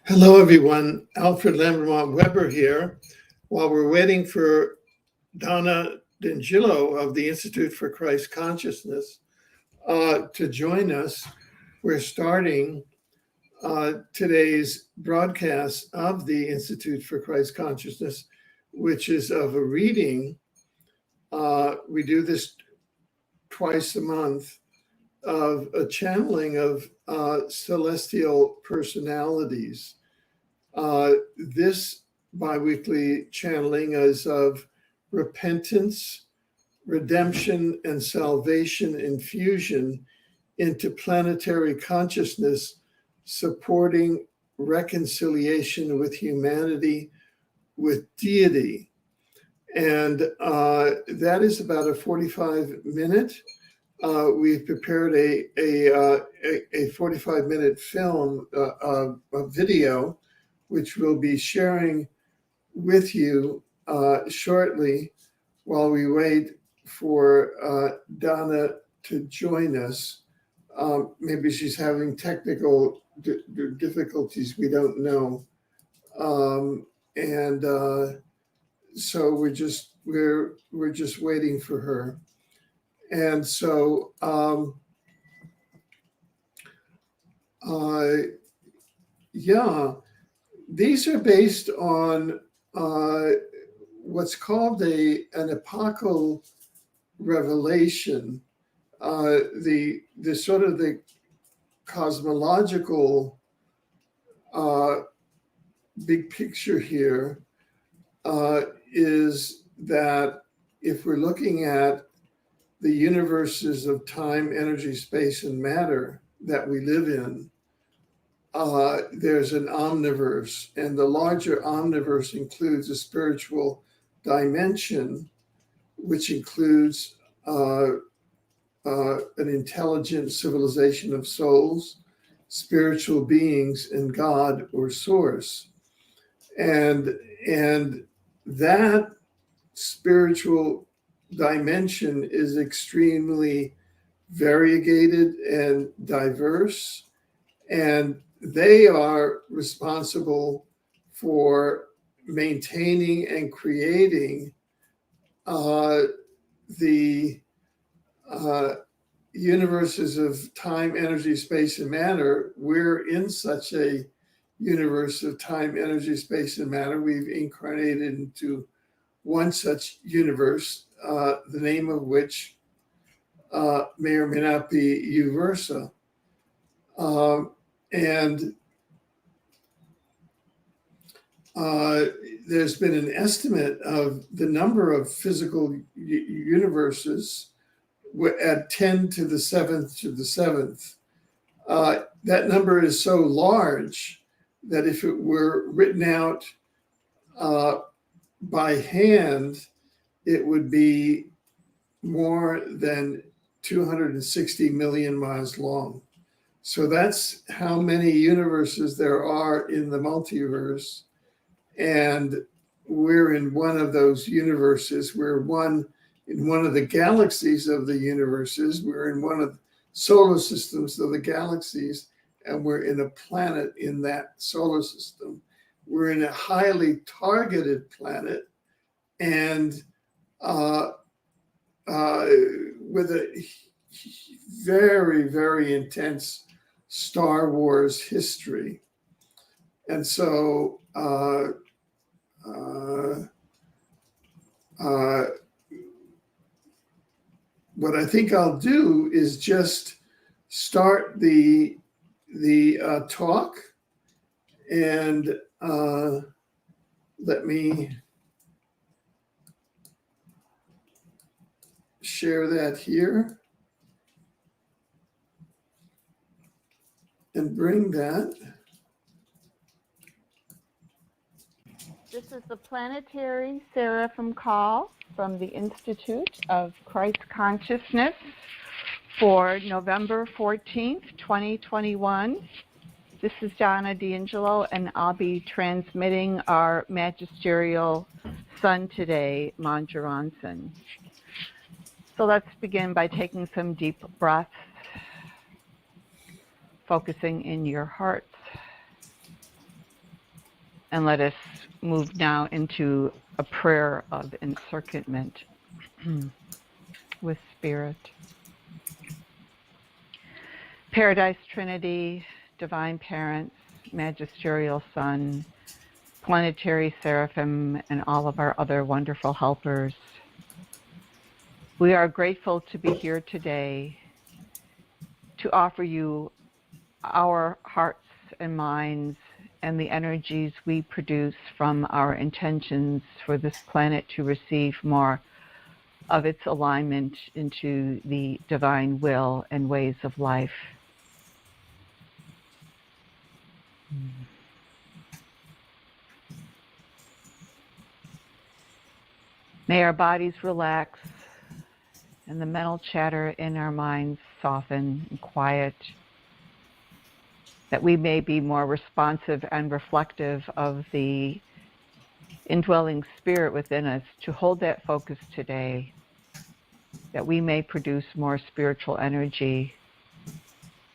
Hello, everyone. Alfred Lambermont Weber here. While we're waiting for Donna D'Angelo of the Institute for Christ Consciousness to join us, we're starting today's broadcast of the Institute for Christ Consciousness, which is of a reading. We do this twice a month of a channeling of celestial personalities. This biweekly channeling is of repentance, redemption, and salvation infusion into planetary consciousness, supporting reconciliation with humanity, with deity. And that is about a 45-minute. We've prepared a 45-minute film, a video, which we'll be sharing with you shortly while we wait for Donna to join us. Maybe she's having technical difficulties, we don't know. So we're just waiting for her. And so these are based on what's called an epochal revelation, the sort of the cosmological big picture here is that if we're looking at the universes of time, energy, space, and matter that we live in, there's an omniverse, and the larger omniverse includes a spiritual dimension, which includes an intelligent civilization of souls, spiritual beings, and God or source. And that spiritual dimension is extremely variegated and diverse, and they are responsible for maintaining and creating the universes of time, energy, space, and matter. We're in such a universe of time, energy, space, and matter. We've incarnated into one such universe, the name of which may or may not be Uversa. And there's been an estimate of the number of physical universes at 10 to the 7th to the 7th. That number is so large that if it were written out by hand, it would be more than 260 million miles long. So that's how many universes there are in the multiverse. And we're in one of those universes. We're in one of the galaxies of the universes. We're in one of the solar systems of the galaxies, and we're in a planet in that solar system. We're in a highly targeted planet, and with a very, very intense Star Wars history. And so what I think I'll do is just start the talk, and let me share that here and bring that. This is the Planetary Seraphim Call from the Institute of Christ Consciousness for November 14th, 2021. This is Donna D'Angelo, and I'll be transmitting our magisterial son today, Manjaransan. So let's begin by taking some deep breaths, focusing in your hearts. And let us move now into a prayer of encirclement with Spirit. Paradise Trinity, Divine Parents, Magisterial Son, Planetary Seraphim, and all of our other wonderful helpers. We are grateful to be here today to offer you our hearts and minds and the energies we produce from our intentions for this planet to receive more of its alignment into the divine will and ways of life. May our bodies relax and the mental chatter in our minds soften and quiet, that we may be more responsive and reflective of the indwelling spirit within us to hold that focus today, that we may produce more spiritual energy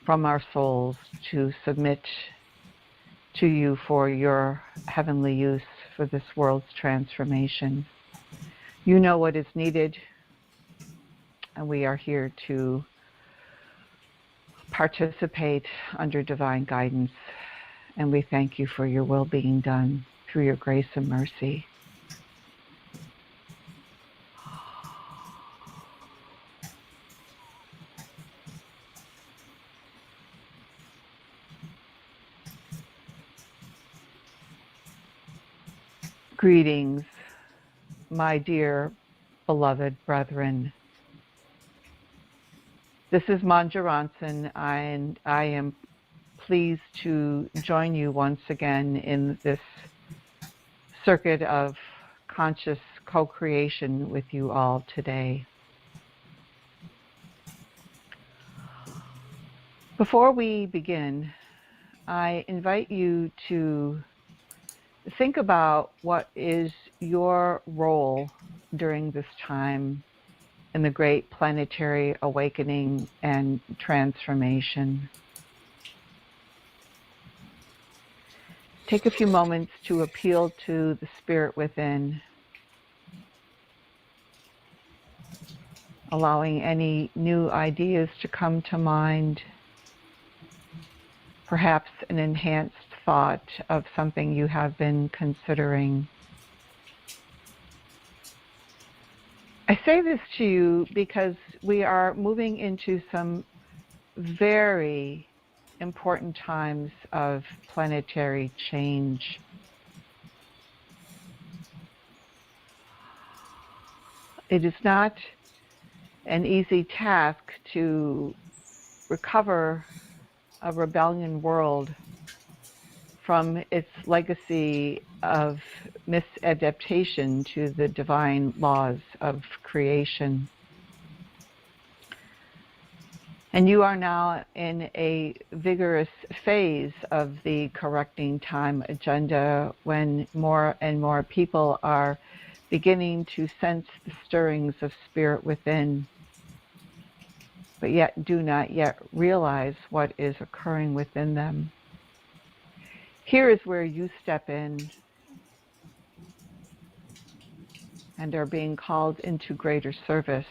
from our souls to submit to you for your heavenly use for this world's transformation. You know what is needed, and we are here to participate under divine guidance, and we thank you for your will being done through your grace and mercy. Greetings, my dear beloved brethren. This is Manja Ronson, and I am pleased to join you once again in this circuit of conscious co-creation with you all today. Before we begin, I invite you to think about what is your role during this time in the great planetary awakening and transformation. Take a few moments to appeal to the spirit within, allowing any new ideas to come to mind, perhaps an enhanced thought of something you have been considering. I say this to you because we are moving into some very important times of planetary change. It is not an easy task to recover a rebellion world from its legacy of misadaptation to the divine laws of creation. And you are now in a vigorous phase of the correcting time agenda when more and more people are beginning to sense the stirrings of spirit within, but yet do not yet realize what is occurring within them. Here is where you step in and are being called into greater service.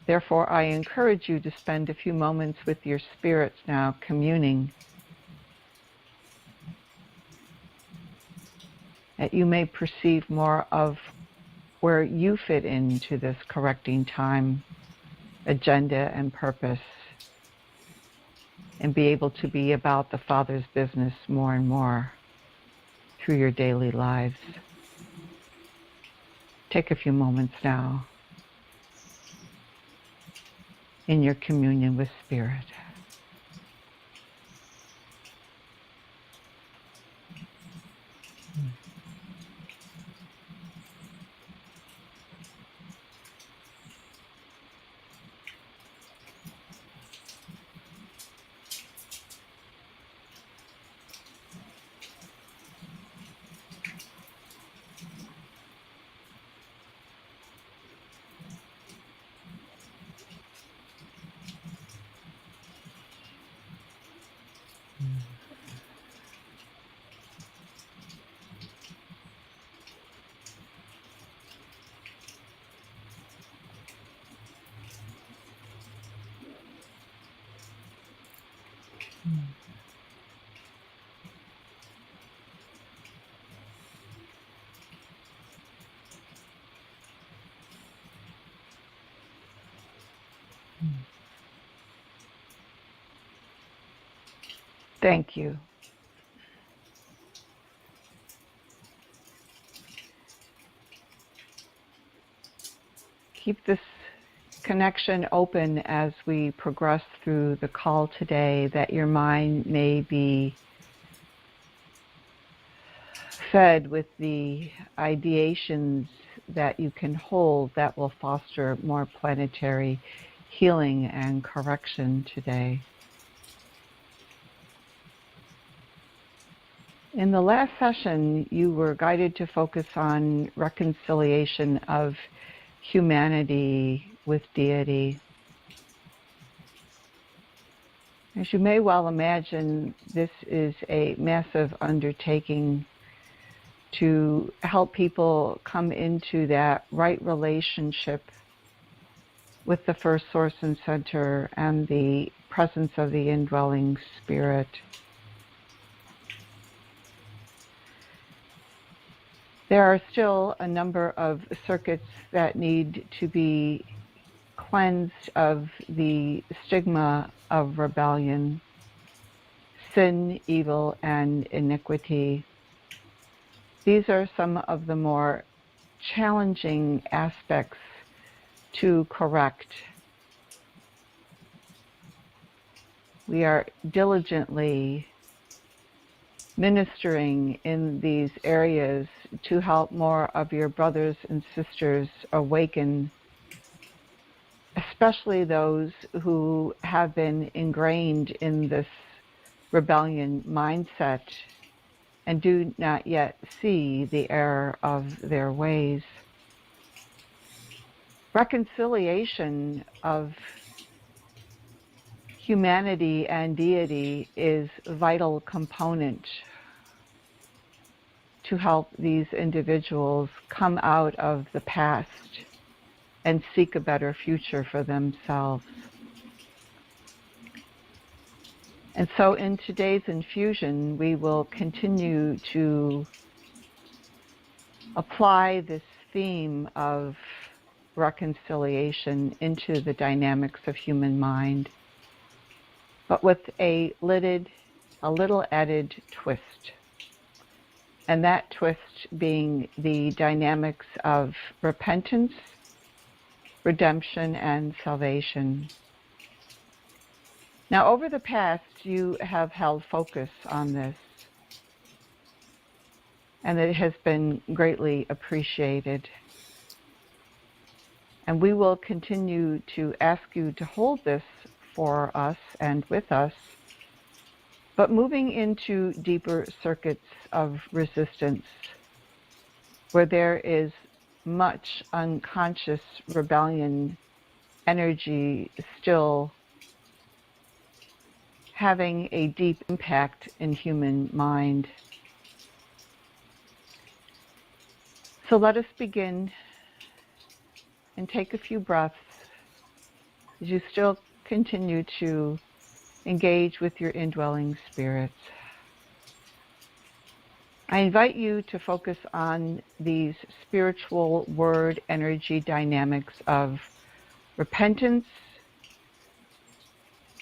Therefore, I encourage you to spend a few moments with your spirits now, communing, that you may perceive more of where you fit into this correcting time agenda and purpose, and be able to be about the Father's business more and more through your daily lives. Take a few moments now in your communion with Spirit. Thank you. Keep this connection open as we progress through the call today, that your mind may be fed with the ideations that you can hold that will foster more planetary healing and correction today. In the last session, you were guided to focus on reconciliation of humanity with Deity. As you may well imagine, this is a massive undertaking to help people come into that right relationship with the first source and center and the presence of the indwelling spirit. There are still a number of circuits that need to be cleansed of the stigma of rebellion, sin, evil, and iniquity. These are some of the more challenging aspects to correct. We are diligently ministering in these areas to help more of your brothers and sisters awaken, especially those who have been ingrained in this rebellion mindset and do not yet see the error of their ways. Reconciliation of humanity and deity is a vital component to help these individuals come out of the past and seek a better future for themselves. And so in today's infusion, we will continue to apply this theme of reconciliation into the dynamics of human mind, but with a little added twist. And that twist being the dynamics of repentance, redemption, and salvation. Now, over the past, you have held focus on this, and it has been greatly appreciated. And we will continue to ask you to hold this for us and with us, but moving into deeper circuits of resistance, where there is much unconscious rebellion energy still having a deep impact in human mind. So let us begin and take a few breaths as you still continue to engage with your indwelling spirits. I invite you to focus on these spiritual word energy dynamics of repentance,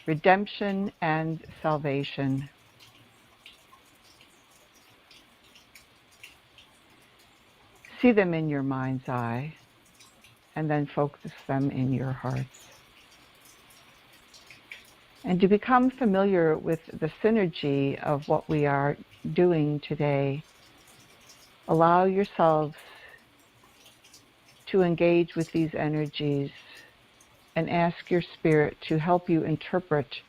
redemption, and salvation. See them in your mind's eye, and then focus them in your hearts. And to become familiar with the synergy of what we are doing today, allow yourselves to engage with these energies and ask your spirit to help you interpret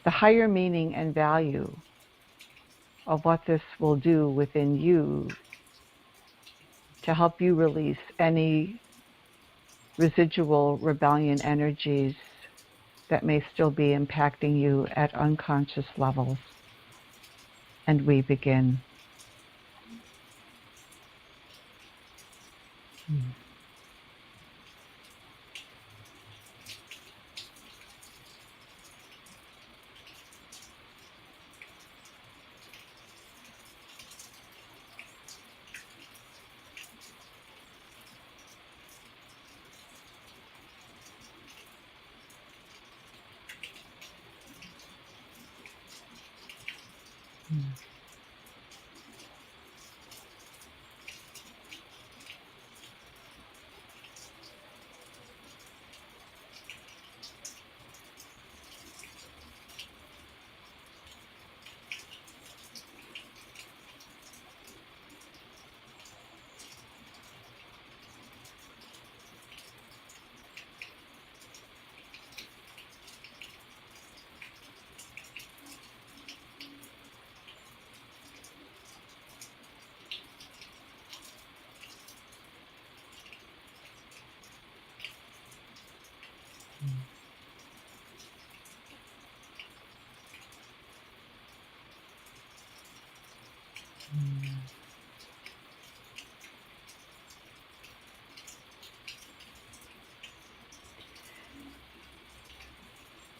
the higher meaning and value of what this will do within you to help you release any residual rebellion energies that may still be impacting you at unconscious levels. And we begin.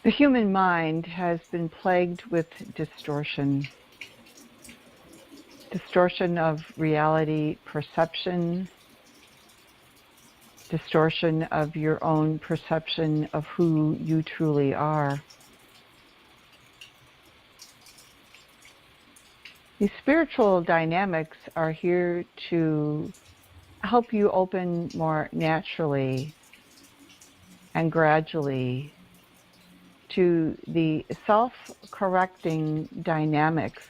The human mind has been plagued with distortion of reality perception, distortion of your own perception of who you truly are. These spiritual dynamics are here to help you open more naturally and gradually to the self-correcting dynamics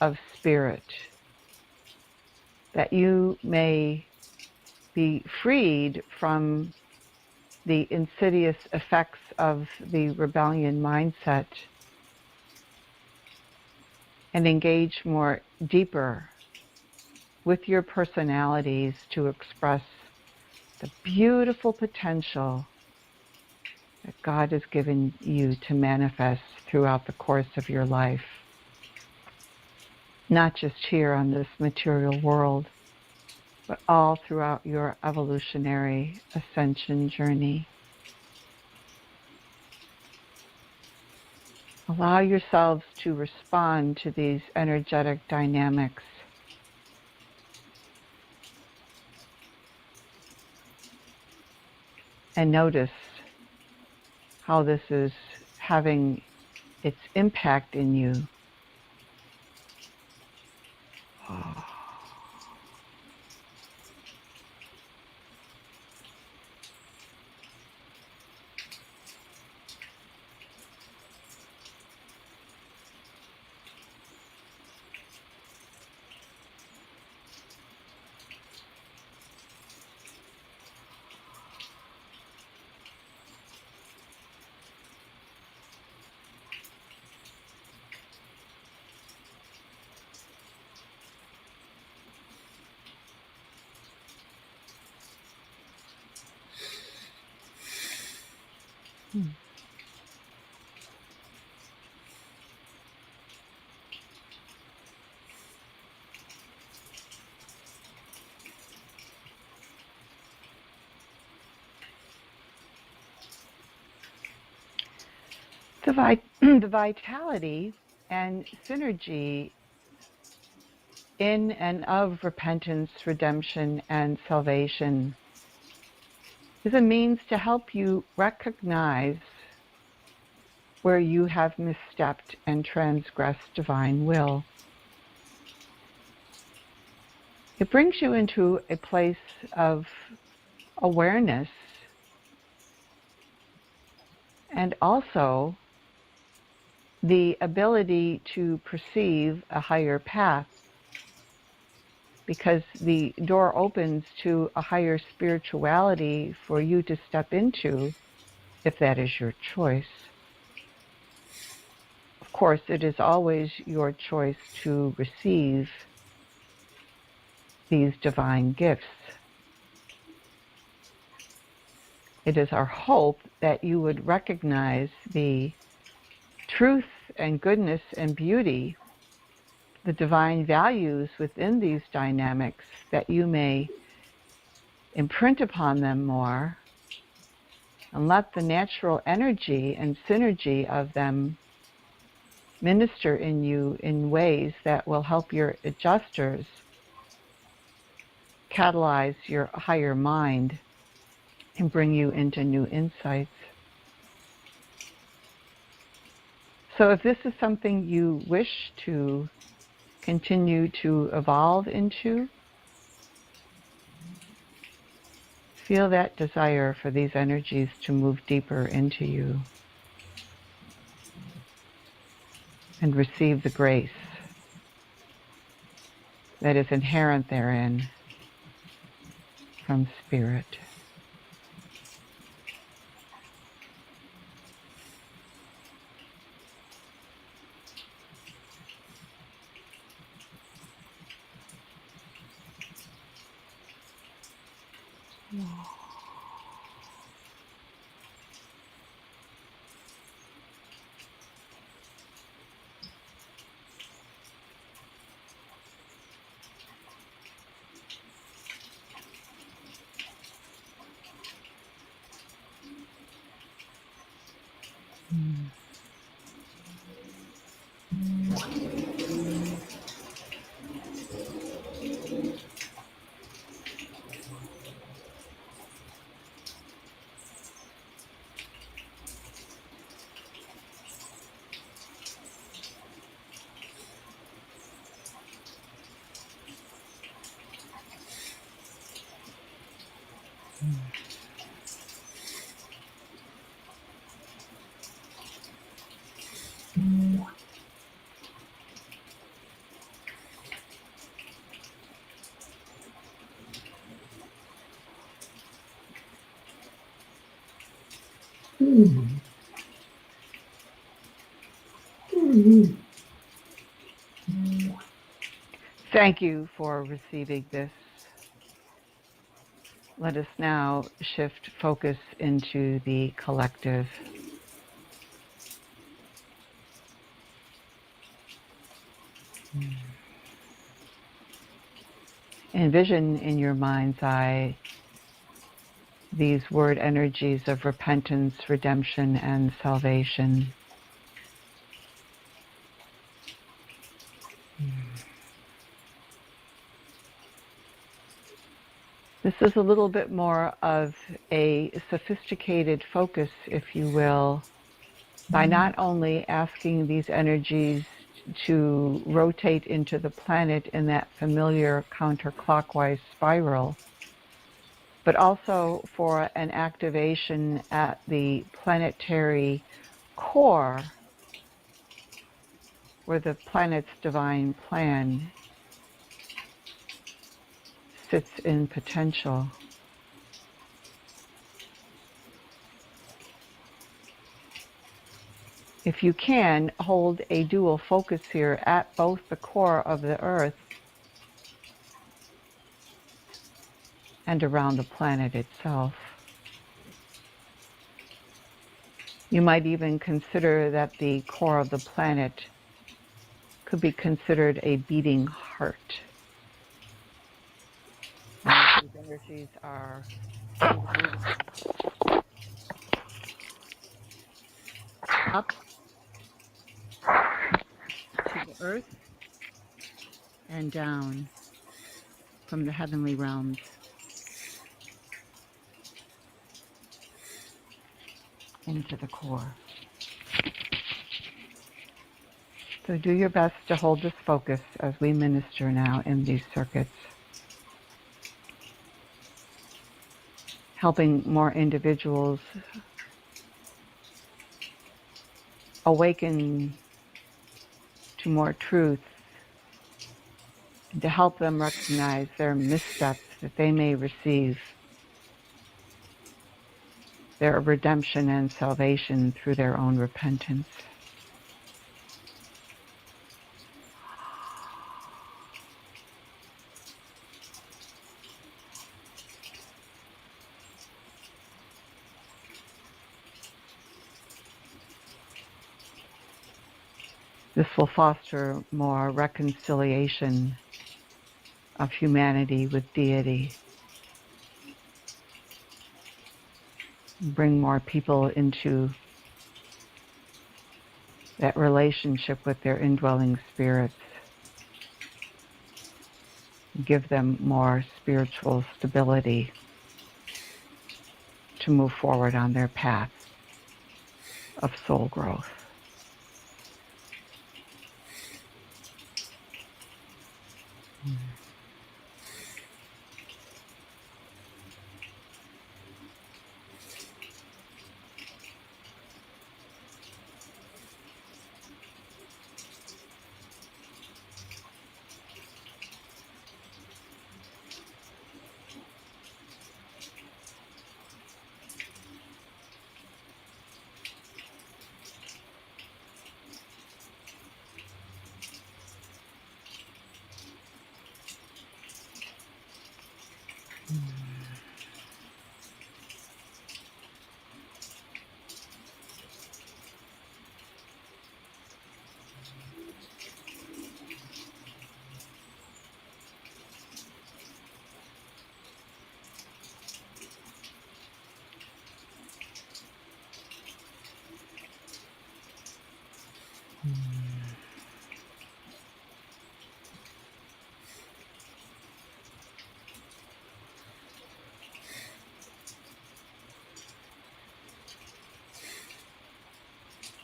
of spirit, that you may be freed from the insidious effects of the rebellion mindset and engage more deeper with your personalities to express the beautiful potential that God has given you to manifest throughout the course of your life, not just here on this material world, but all throughout your evolutionary ascension journey. Allow yourselves to respond to these energetic dynamics. And notice how this is having its impact in you. The vitality and synergy in and of repentance, redemption, and salvation is a means to help you recognize where you have misstepped and transgressed divine will. It brings you into a place of awareness and also the ability to perceive a higher path, because the door opens to a higher spirituality for you to step into, if that is your choice. Of course, it is always your choice to receive these divine gifts. It is our hope that you would recognize the truth and goodness and beauty, the divine values within these dynamics, that you may imprint upon them more and let the natural energy and synergy of them minister in you in ways that will help your adjusters catalyze your higher mind and bring you into new insights. So if this is something you wish to continue to evolve into, feel that desire for these energies to move deeper into you and receive the grace that is inherent therein from Spirit. Thank you for receiving this. Let us now shift focus into the collective. Envision in your mind's eye these word energies of repentance, redemption, and salvation. This is a little bit more of a sophisticated focus, if you will, by not only asking these energies to rotate into the planet in that familiar counterclockwise spiral, but also for an activation at the planetary core where the planet's divine plan sits in potential. If you can, hold a dual focus here at both the core of the Earth and around the planet itself. You might even consider that the core of the planet could be considered a beating heart. And these energies are up to the earth and down from the heavenly realms into the core. So do your best to hold this focus as we minister now in these circuits, helping more individuals awaken to more truth, and to help them recognize their missteps that they may receive their redemption and salvation through their own repentance. This will foster more reconciliation of humanity with Deity, bring more people into that relationship with their indwelling spirits, give them more spiritual stability to move forward on their path of soul growth.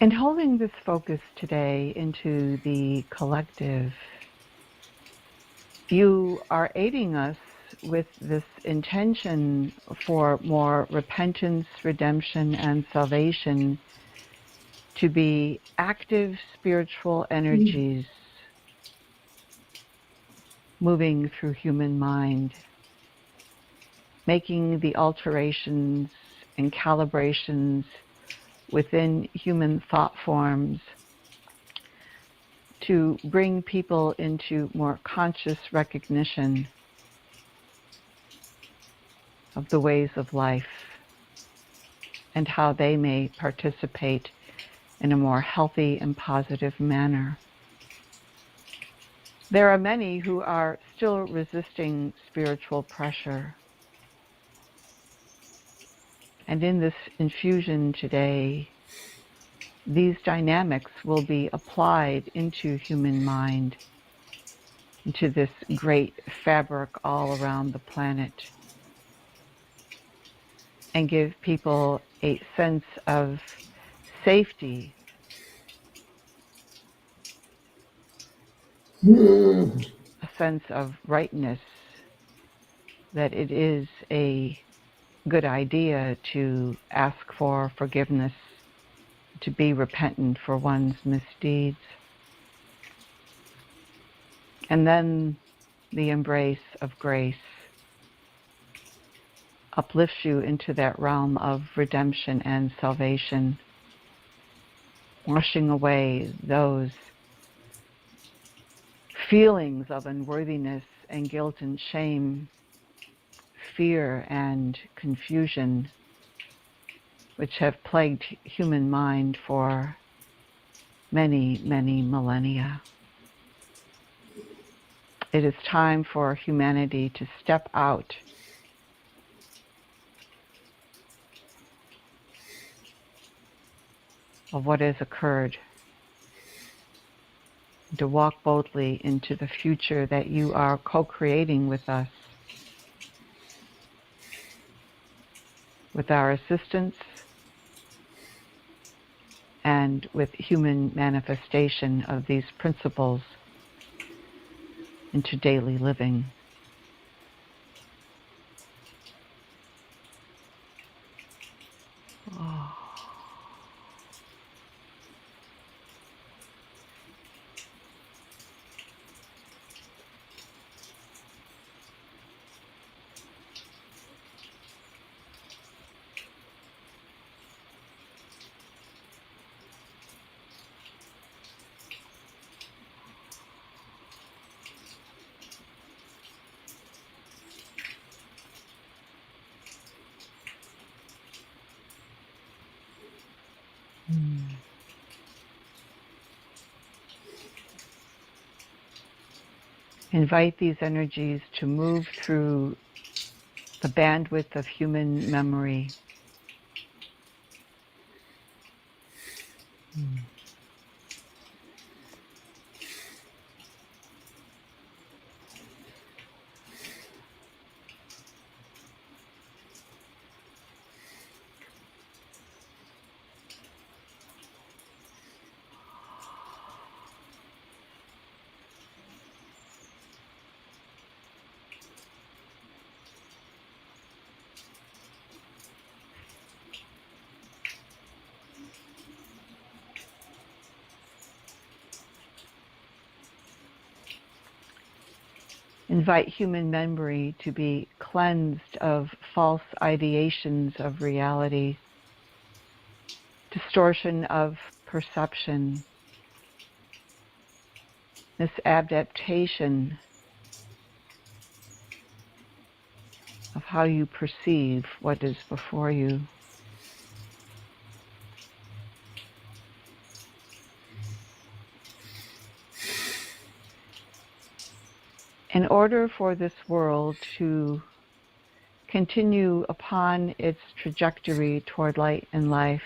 And holding this focus today into the collective, you are aiding us with this intention for more repentance, redemption, and salvation to be active spiritual energies moving through human mind, making the alterations and calibrations within human thought forms to bring people into more conscious recognition of the ways of life and how they may participate in a more healthy and positive manner. There are many who are still resisting spiritual pressure. And in this infusion today, these dynamics will be applied into human mind, into this great fabric all around the planet, and give people a sense of safety, a sense of rightness, that it is a good idea to ask for forgiveness, to be repentant for one's misdeeds. And then the embrace of grace uplifts you into that realm of redemption and salvation, washing away those feelings of unworthiness and guilt and shame, fear and confusion, which have plagued human mind for many, many millennia. It is time for humanity to step out of what has occurred, to walk boldly into the future that you are co-creating with us, with our assistance and with human manifestation of these principles into daily living. Oh. Invite these energies to move through the bandwidth of human memory. Invite human memory to be cleansed of false ideations of reality, distortion of perception, this adaptation of how you perceive what is before you. In order for this world to continue upon its trajectory toward light and life,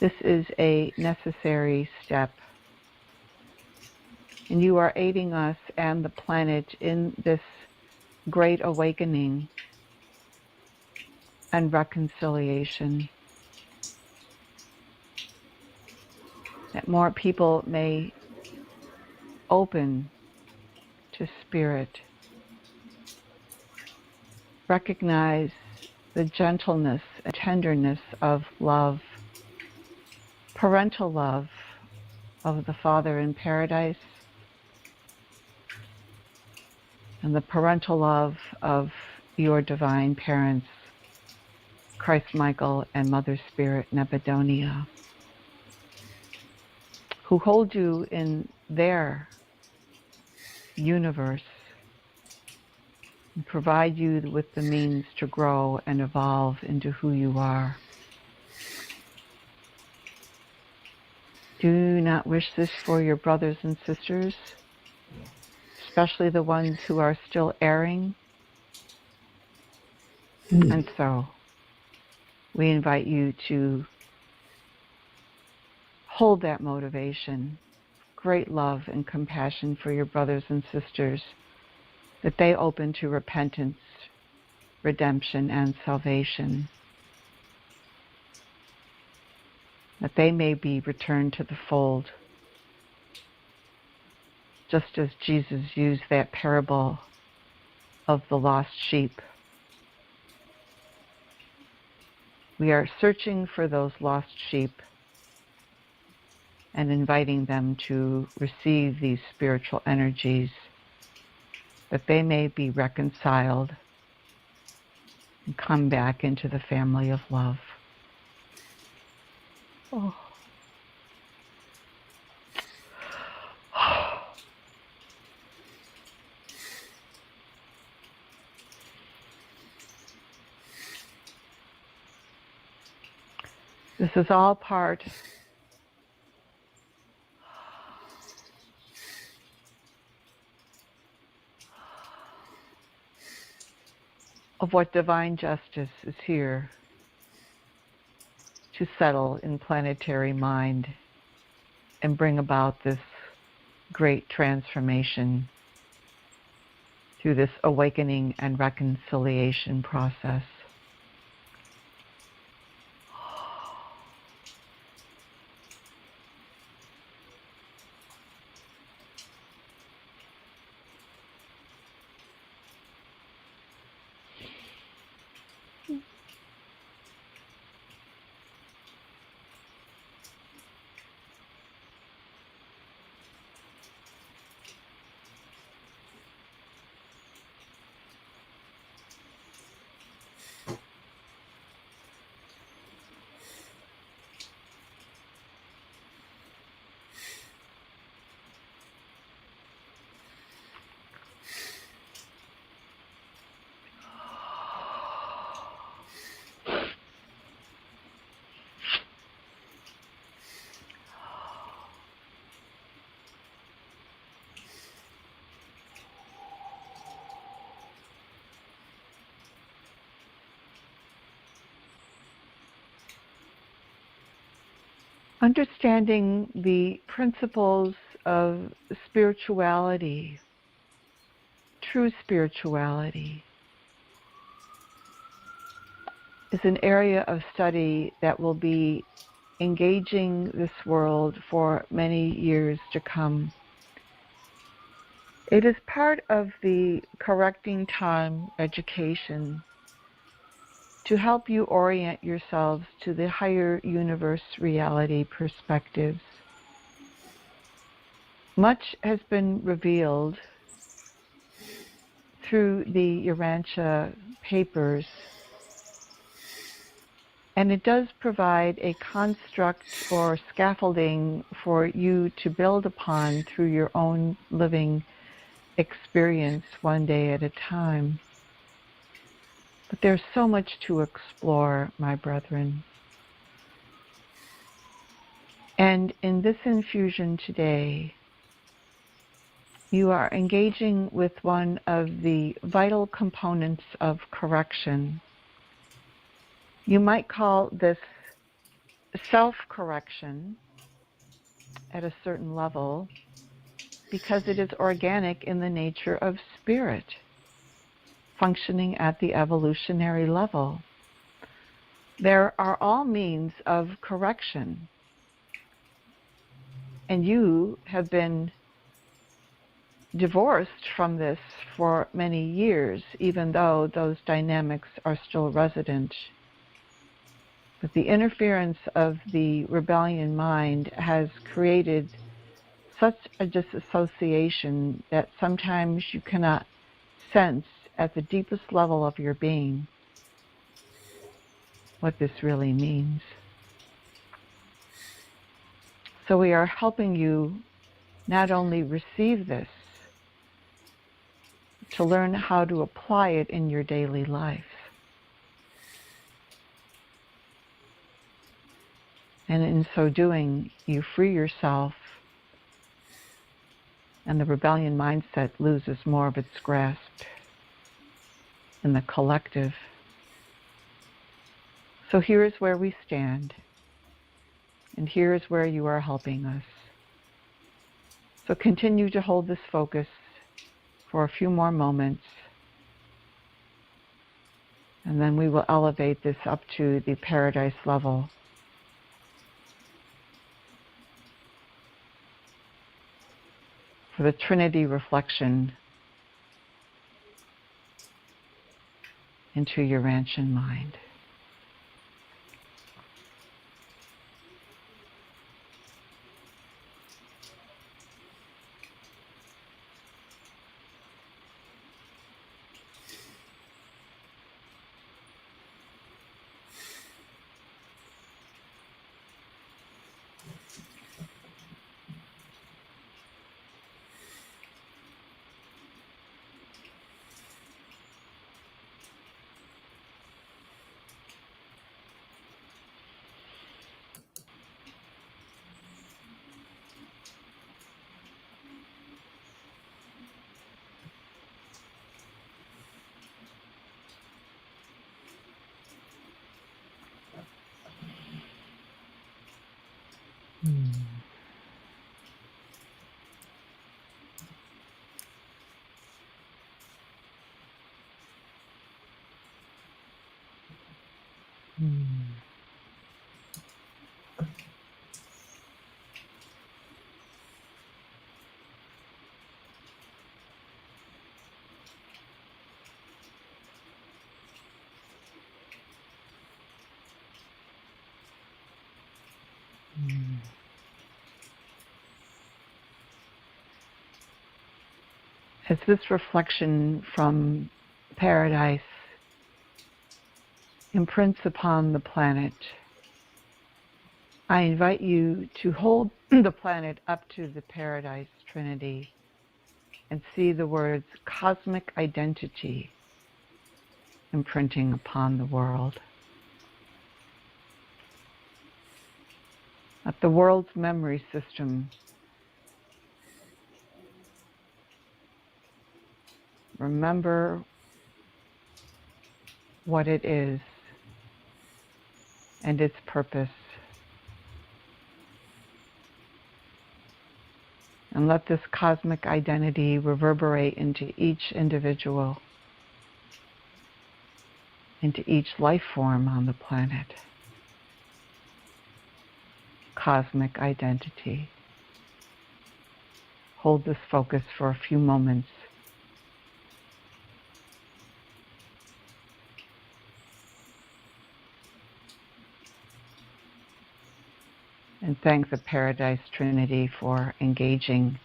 This is a necessary step. And you are aiding us and the planet in this great awakening and reconciliation, that more people may open to spirit, recognize the gentleness and tenderness of love, parental love of the Father in paradise, and the parental love of your divine parents, Christ Michael and Mother Spirit Nebedonia, who hold you in their universe and provide you with the means to grow and evolve into who you are. Do not wish this for your brothers and sisters, especially the ones who are still erring. And so we invite you to hold that motivation, great love and compassion for your brothers and sisters, that they open to repentance, redemption, and salvation, that they may be returned to the fold, just as Jesus used that parable of the lost sheep. We are searching for those lost sheep and inviting them to receive these spiritual energies, that they may be reconciled and come back into the family of love. Oh. This is all part of what divine justice is here to settle in planetary mind and bring about this great transformation through this awakening and reconciliation process. Understanding the principles of spirituality, true spirituality, is an area of study that will be engaging this world for many years to come. It is part of the correcting time education to help you orient yourselves to the higher universe reality perspectives. Much has been revealed through the Urantia papers, and it does provide a construct or scaffolding for you to build upon through your own living experience one day at a time. But there's so much to explore, my brethren. And in this infusion today, you are engaging with one of the vital components of correction. You might call this self-correction at a certain level because it is organic in the nature of spirit, functioning at the evolutionary level. There are all means of correction, and you have been divorced from this for many years, even though those dynamics are still resident. But the interference of the rebellion mind has created such a disassociation that sometimes you cannot sense at the deepest level of your being what this really means. So we are helping you not only receive this, to learn how to apply it in your daily life. And in so doing, you free yourself, and the rebellion mindset loses more of its grasp in the collective. So here is where we stand, and here is where you are helping us. So continue to hold this focus for a few more moments, and then we will elevate this up to the paradise level. For the Trinity reflection into your Urantian mind. As this reflection from paradise imprints upon the planet, I invite you to hold the planet up to the paradise Trinity and see the words cosmic identity imprinting upon the world. Let the world's memory system remember what it is and its purpose. And let this cosmic identity reverberate into each individual, into each life form on the planet. Cosmic identity. Hold this focus for a few moments. And thank the Paradise Trinity for engaging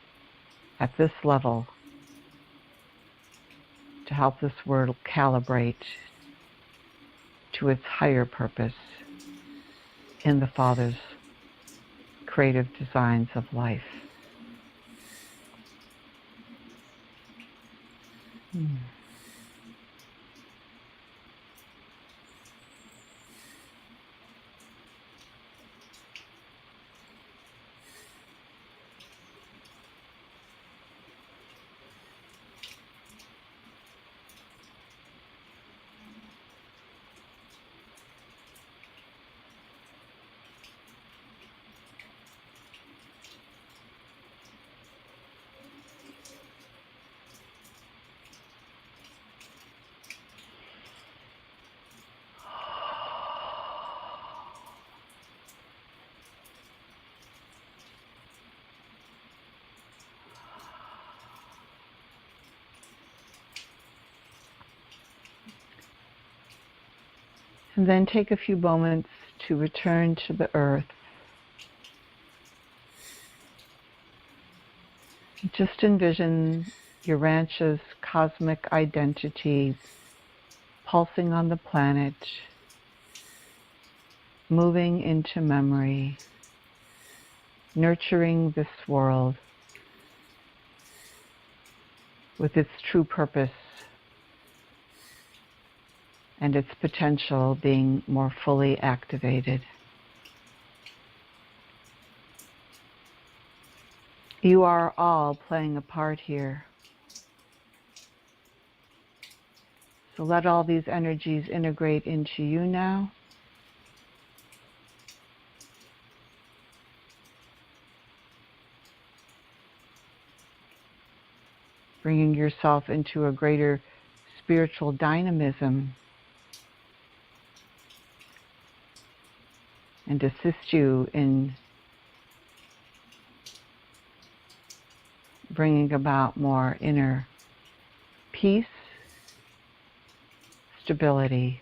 at this level to help this world calibrate to its higher purpose in the Father's creative designs of life. And then take a few moments to return to the earth. Just envision your ranch's cosmic identity pulsing on the planet, moving into memory, nurturing this world with its true purpose and its potential being more fully activated. You are all playing a part here. So let all these energies integrate into you now. Bringing yourself into a greater spiritual dynamism and assist you in bringing about more inner peace, stability,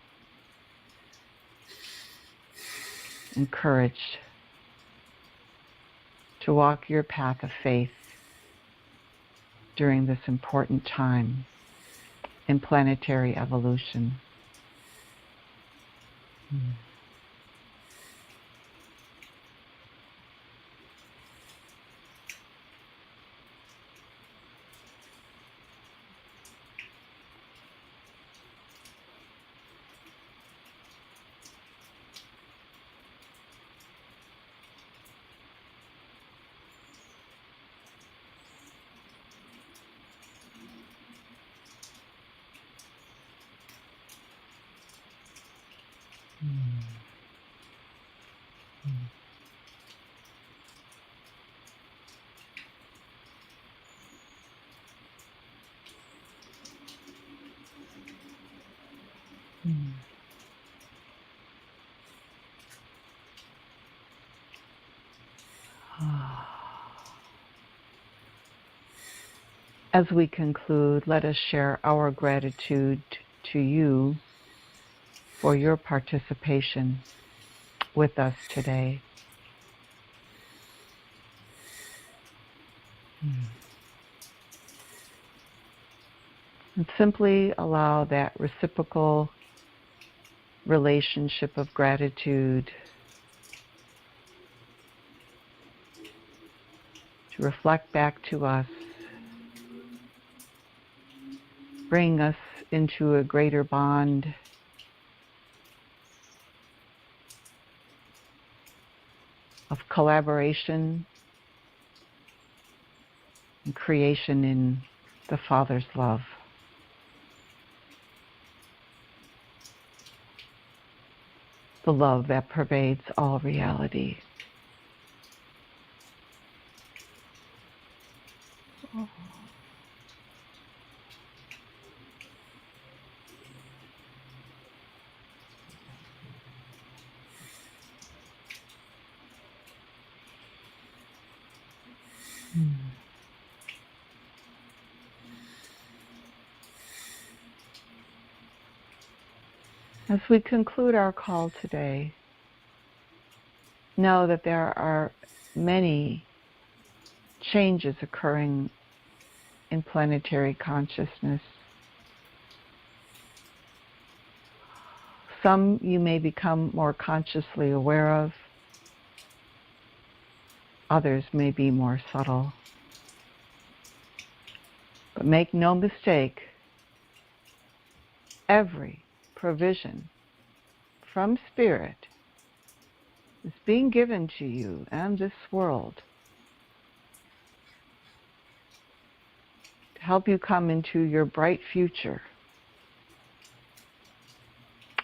and courage to walk your path of faith during this important time in planetary evolution. As we conclude, let us share our gratitude to you for your participation with us today. And simply allow that reciprocal relationship of gratitude to reflect back to us, bring us into a greater bond of collaboration and creation in the Father's love. The love that pervades all reality. As we conclude our call today, know that there are many changes occurring in planetary consciousness. Some you may become more consciously aware of, others may be more subtle. But make no mistake, every provision from Spirit is being given to you and this world to help you come into your bright future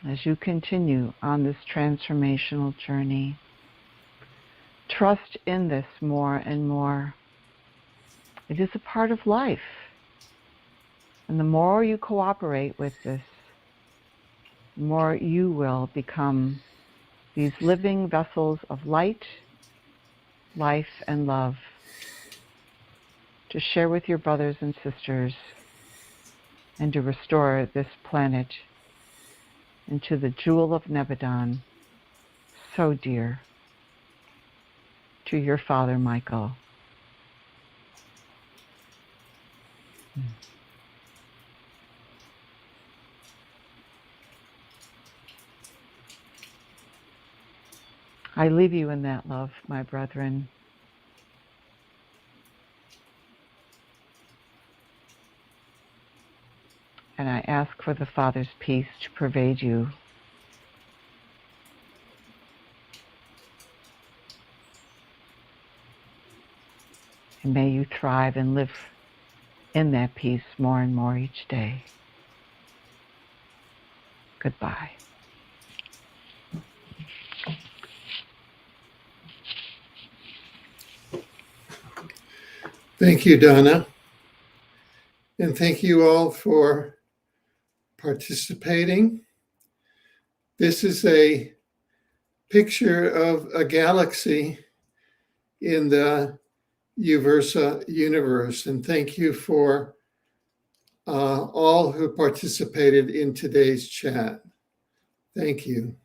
as you continue on this transformational journey. Trust in this more and more. It is a part of life. And the more you cooperate with this, the more you will become these living vessels of light, life, and love to share with your brothers and sisters and to restore this planet into the jewel of Nebadon, so dear to your father, Michael. I leave you in that love, my brethren. And I ask for the Father's peace to pervade you. And may you thrive and live in that peace more and more each day. Goodbye. Thank you, Donna. And thank you all for participating. This is a picture of a galaxy in the Uversa universe. And thank you for all who participated in today's chat. Thank you.